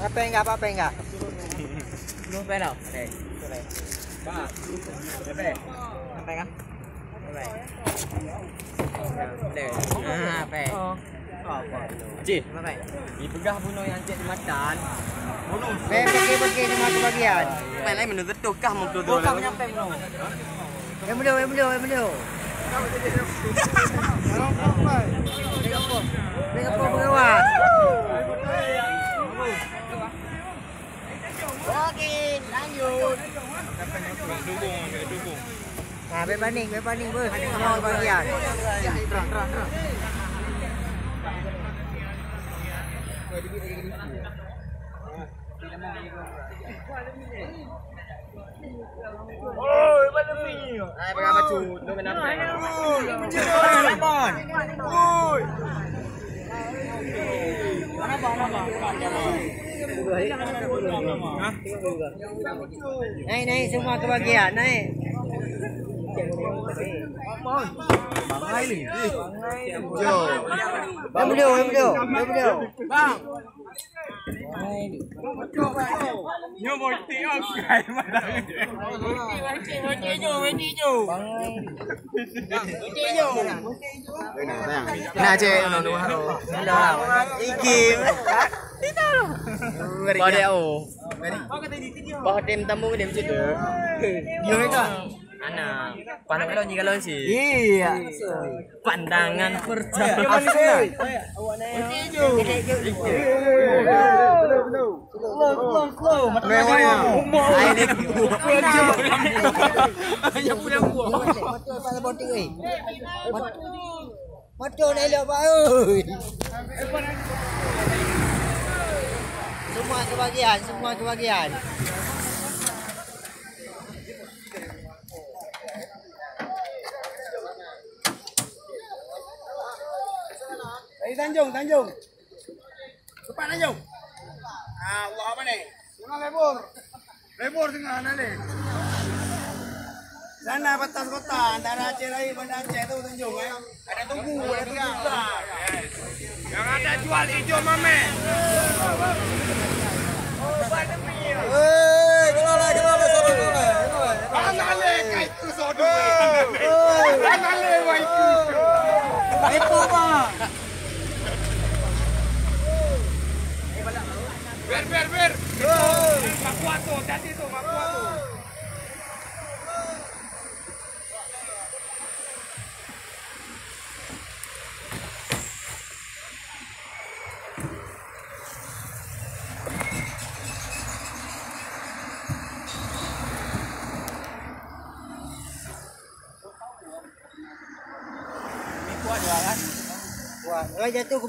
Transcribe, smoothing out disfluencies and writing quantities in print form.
Apa enggak? Apa enggak? Belum pe đâu. Đây. Đây. Ba. Đây pe. Sampai kan? Đây. Đây. Ah, pe. Apa? Cik, apa? Dipegah bunuh yang cik dimakan. Bunuh. Pergi cuma kebagian. Main lain menuntut tukah mau tuh. Tukah nyampe bunuh. Yang beliau. Apa pengawas? Oke, lanjut. Dukung. Nah, berbanding ber. Semua kebagian. Terang. Oh, mana ni? Ai berapa cu? Lu kenapa? Bang. Oi. Mana bang? Naik semua kebagian, naik. Bangai ni. Yang beliau. Bang. Nyo mau tiok kai mana. Wenti. Nah, cek ono haro. Iki. Bah dem tamu dem situ. Dia itu. Anak, pandangan juga lo sih. Iya. Pandangan perjalanan. Semua kebagian. Tanjung. Cepat Tanjung. Allah apa nih? Tengah lebur tengah nih. Sana batas kota antara Aceh Rai dan Aceh itu Tanjung ya. Ada tunggu, ada tunggu. Yang ada jual hijau mame. Kelola sono. Anale kaitu sodo. Anale waitu. Itu Pak. Ber. Mak kuat tuh, hati tuh, mak kuat tuh. Kuat jualan. Kuat. Jatuh